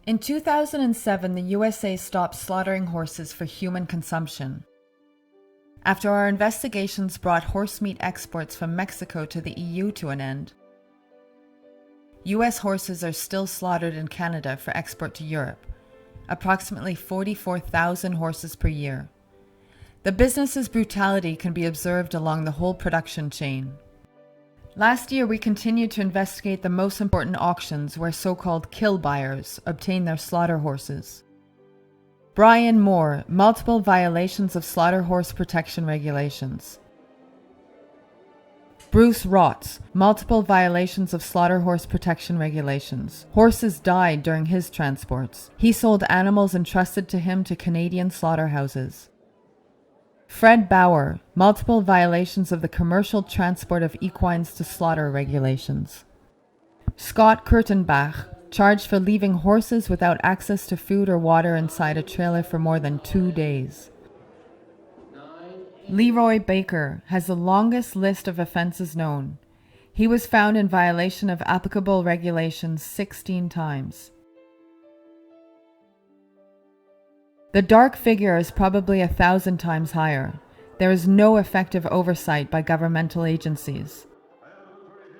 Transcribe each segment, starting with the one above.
In 2007, the USA stopped slaughtering horses for human consumption. After our investigations brought horse meat exports from Mexico to the EU to an end, US horses are still slaughtered in Canada for export to Europe, approximately 44,000 horses per year. The business's brutality can be observed along the whole production chain. Last year, we continued to investigate the most important auctions where so-called kill buyers obtain their slaughter horses. Brian Moore, multiple violations of slaughter horse protection regulations. Bruce Rotz, multiple violations of slaughter horse protection regulations. Horses died during his transports. He sold animals entrusted to him to Canadian slaughterhouses. Fred Bauer, multiple violations of the commercial transport of equines to slaughter regulations. Scott Kurtenbach, charged for leaving horses without access to food or water inside a trailer for more than 2 days. Leroy Baker has the longest list of offenses known. He was found in violation of applicable regulations 16 times. The dark figure is probably 1,000 times higher. There is no effective oversight by governmental agencies.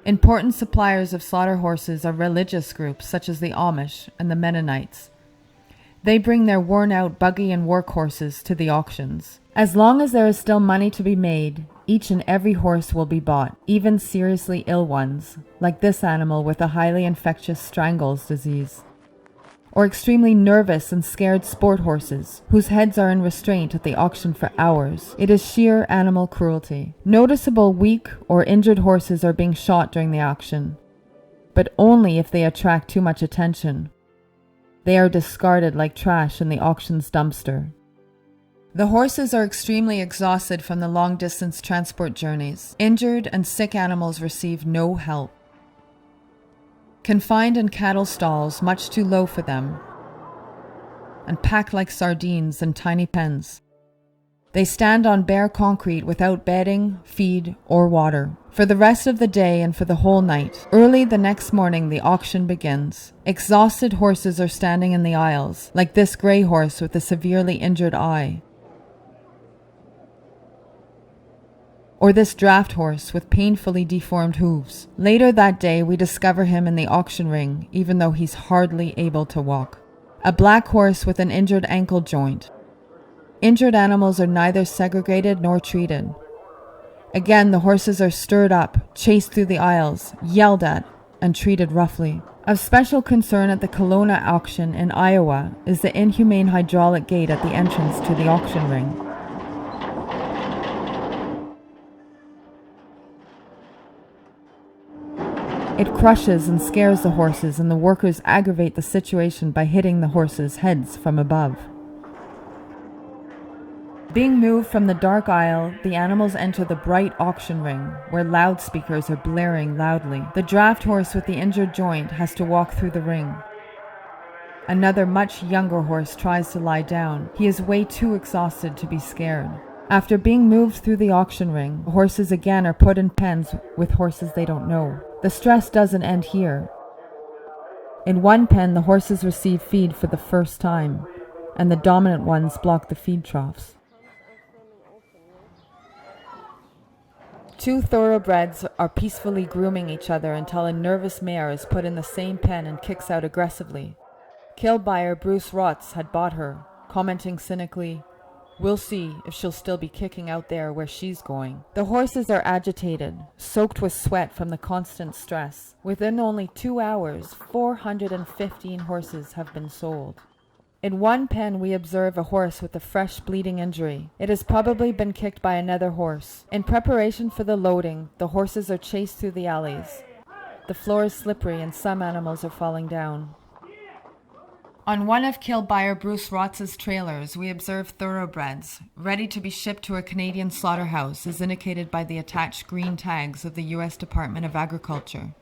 Important suppliers of slaughter horses are religious groups such as the Amish and the Mennonites. They bring their worn-out buggy and work horses to the auctions. As long as there is still money to be made, each and every horse will be bought, even seriously ill ones, like this animal with a highly infectious strangles disease. Or extremely nervous and scared sport horses, whose heads are in restraint at the auction for hours. It is sheer animal cruelty. Noticeable weak or injured horses are being shot during the auction, but only if they attract too much attention. They are discarded like trash in the auction's dumpster. The horses are extremely exhausted from the long-distance transport journeys. Injured and sick animals receive no help. Confined in cattle stalls much too low for them, and packed like sardines in tiny pens. They stand on bare concrete without bedding, feed, or water. For the rest of the day and for the whole night. Early the next morning, the auction begins. Exhausted horses are standing in the aisles, like this gray horse with a severely injured eye. Or this draft horse with painfully deformed hooves. Later that day, we discover him in the auction ring, even though he's hardly able to walk. A black horse with an injured ankle joint. Injured animals are neither segregated nor treated. Again, the horses are stirred up, chased through the aisles, yelled at, and treated roughly. Of special concern at the Kalona auction in Iowa is the inhumane hydraulic gate at the entrance to the auction ring. It crushes and scares the horses, and the workers aggravate the situation by hitting the horses' heads from above. Being moved from the dark aisle, the animals enter the bright auction ring, where loudspeakers are blaring loudly. The draft horse with the injured joint has to walk through the ring. Another much younger horse tries to lie down. He is way too exhausted to be scared. After being moved through the auction ring, the horses again are put in pens with horses they don't know. The stress doesn't end here. In one pen, the horses receive feed for the first time, and the dominant ones block the feed troughs. Two thoroughbreds are peacefully grooming each other until a nervous mare is put in the same pen and kicks out aggressively. Kill buyer Bruce Rotz had bought her, commenting cynically, "We'll see if she'll still be kicking out there where she's going." The horses are agitated, soaked with sweat from the constant stress. Within only 2 hours, 415 horses have been sold. In one pen, we observe a horse with a fresh bleeding injury. It has probably been kicked by another horse. In preparation for the loading, the horses are chased through the alleys. The floor is slippery and some animals are falling down. On one of kill buyer Bruce Rotz's trailers, we observe thoroughbreds, ready to be shipped to a Canadian slaughterhouse, as indicated by the attached green tags of the U.S. Department of Agriculture.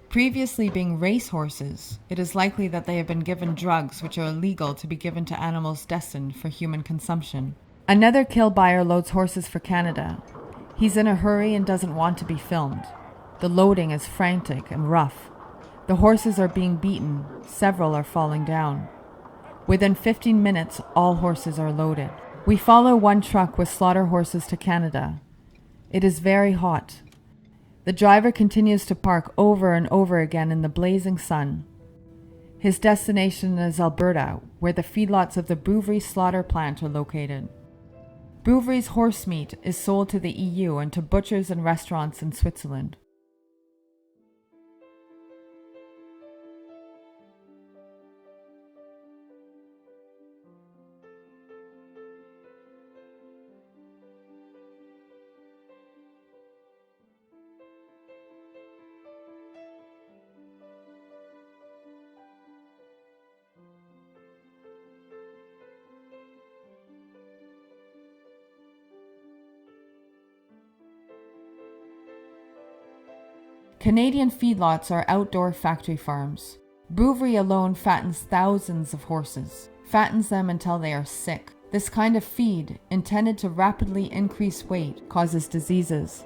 Previously being race horses, it is likely that they have been given drugs which are illegal to be given to animals destined for human consumption. Another kill buyer loads horses for Canada. He's in a hurry and doesn't want to be filmed. The loading is frantic and rough. The horses are being beaten. Several are falling down. Within 15 minutes, all horses are loaded. We follow one truck with slaughter horses to Canada. It is very hot. The driver continues to park over and over again in the blazing sun. His destination is Alberta, where the feedlots of the Bouvry slaughter plant are located. Bouvry's horse meat is sold to the EU and to butchers and restaurants in Switzerland. Canadian feedlots are outdoor factory farms. Bouvry alone fattens thousands of horses, fattens them until they are sick. This kind of feed, intended to rapidly increase weight, causes diseases.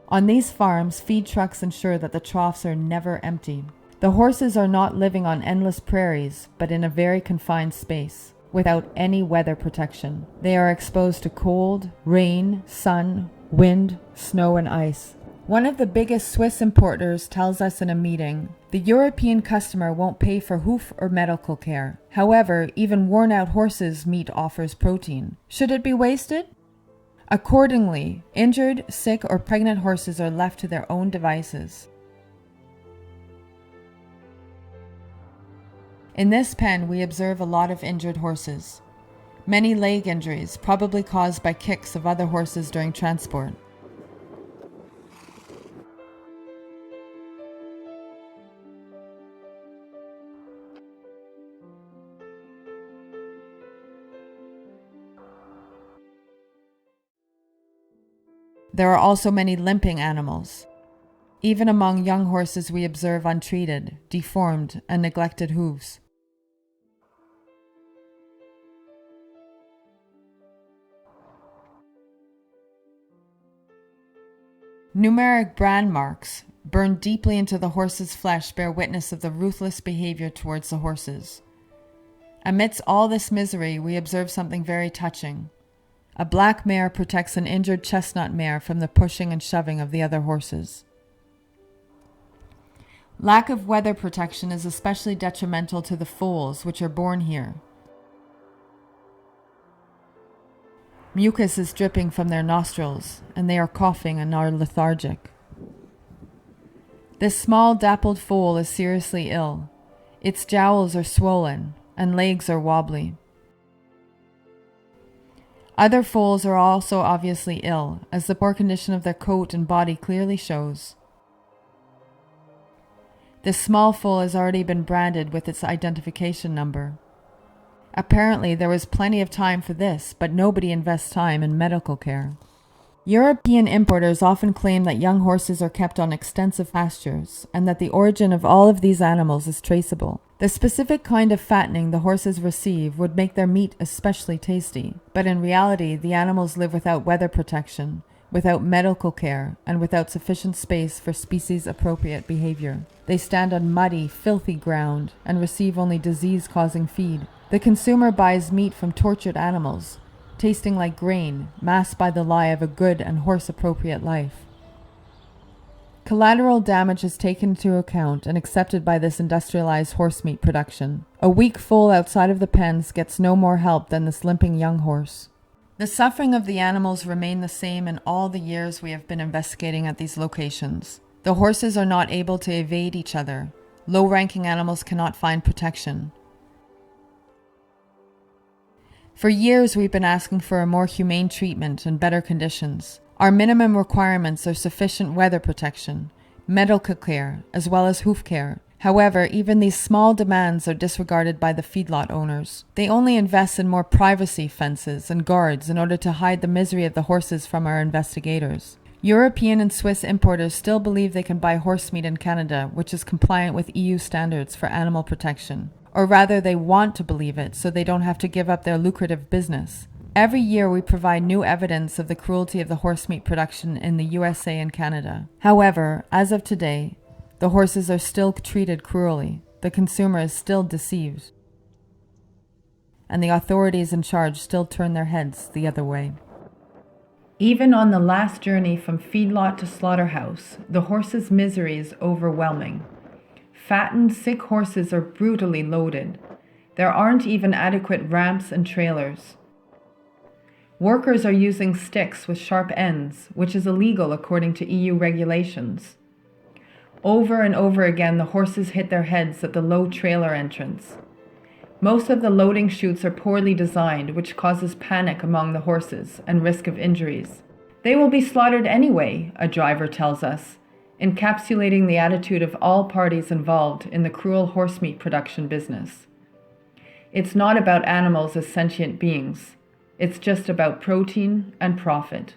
On these farms, feed trucks ensure that the troughs are never empty. The horses are not living on endless prairies, but in a very confined space, without any weather protection. They are exposed to cold, rain, sun, wind, snow, and ice. One of the biggest Swiss importers tells us in a meeting, the European customer won't pay for hoof or medical care. However, even worn-out horses' meat offers protein. Should it be wasted? Accordingly, injured, sick, or pregnant horses are left to their own devices. In this pen, we observe a lot of injured horses. Many leg injuries, probably caused by kicks of other horses during transport. There are also many limping animals. Even among young horses we observe untreated, deformed, and neglected hooves. Numeric brand marks, burned deeply into the horse's flesh, bear witness of the ruthless behavior towards the horses. Amidst all this misery, we observe something very touching. A black mare protects an injured chestnut mare from the pushing and shoving of the other horses. Lack of weather protection is especially detrimental to the foals which are born here. Mucus is dripping from their nostrils, and they are coughing and are lethargic. This small dappled foal is seriously ill. Its jowls are swollen, and legs are wobbly. Other foals are also obviously ill, as the poor condition of their coat and body clearly shows. This small foal has already been branded with its identification number. Apparently, there was plenty of time for this, but nobody invests time in medical care. European importers often claim that young horses are kept on extensive pastures, and that the origin of all of these animals is traceable. The specific kind of fattening the horses receive would make their meat especially tasty, but in reality, the animals live without weather protection, without medical care, and without sufficient space for species-appropriate behavior. They stand on muddy, filthy ground, and receive only disease-causing feed. The consumer buys meat from tortured animals, tasting like grain, masked by the lie of a good and horse-appropriate life. Collateral damage is taken into account and accepted by this industrialized horse meat production. A weak foal outside of the pens gets no more help than this limping young horse. The suffering of the animals remain the same in all the years we have been investigating at these locations. The horses are not able to evade each other. Low-ranking animals cannot find protection. For years, we've been asking for a more humane treatment and better conditions. Our minimum requirements are sufficient weather protection, medical care, as well as hoof care. However, even these small demands are disregarded by the feedlot owners. They only invest in more privacy fences and guards in order to hide the misery of the horses from our investigators. European and Swiss importers still believe they can buy horse meat in Canada, which is compliant with EU standards for animal protection. Or rather, they want to believe it so they don't have to give up their lucrative business. Every year we provide new evidence of the cruelty of the horse meat production in the USA and Canada. However, as of today, The horses are still treated cruelly. The consumer is still deceived. And the authorities in charge still turn their heads the other way. Even on the last journey from feedlot to slaughterhouse, the horses' misery is overwhelming. Fattened, sick horses are brutally loaded. There aren't even adequate ramps and trailers. Workers are using sticks with sharp ends, which is illegal according to EU regulations. Over and over again, the horses hit their heads at the low trailer entrance. Most of the loading chutes are poorly designed, which causes panic among the horses and risk of injuries. They will be slaughtered anyway, a driver tells us, encapsulating the attitude of all parties involved in the cruel horse meat production business. It's not about animals as sentient beings. It's just about protein and profit.